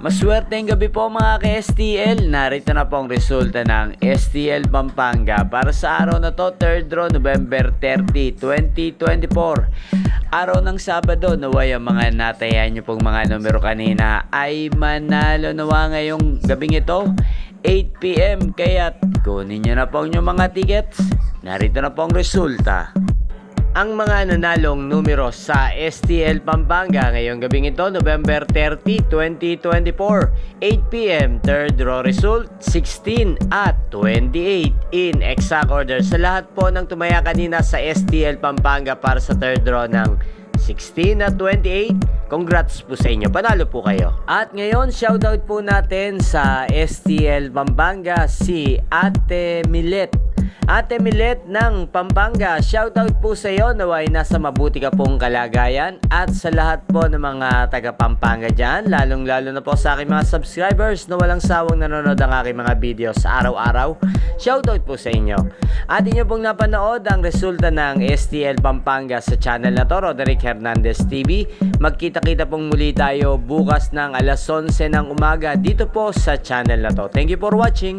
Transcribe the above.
Maswerteng gabi po mga ka-STL. Narito na po ang resulta ng STL Pampanga para sa araw na to, 3rd draw, November 30, 2024. Araw ng Sabado, naway ang mga natayan nyo pong mga numero kanina ay manalo nawa ngayong gabing ito, 8 PM. Kaya kunin nyo na po yung mga tickets. Narito na po ang resulta. Ang mga nanalong numero sa STL Pampanga ngayong gabing ito, November 30, 2024, 8 PM, 3rd draw result, 16 at 28 in exact order. Sa lahat po ng tumaya kanina sa STL Pampanga para sa 3rd draw ng 16 at 28, congrats po sa inyo, panalo po kayo. At ngayon, shoutout po natin sa STL Pampanga si Ate Milet. Ate Milet ng Pampanga, shoutout po sa iyo, naway nasa mabuti ka pong kalagayan. At sa lahat po ng mga taga Pampanga dyan, lalong lalo na po sa aking mga subscribers na walang sawang nanonood ang aking mga videos araw-araw, shoutout po sa inyo. At inyo pong napanood ang resulta ng STL Pampanga sa channel na to, Roderick Hernandez TV. Magkita-kita pong muli tayo bukas ng alas 11 ng umaga dito po sa channel na to. Thank you for watching.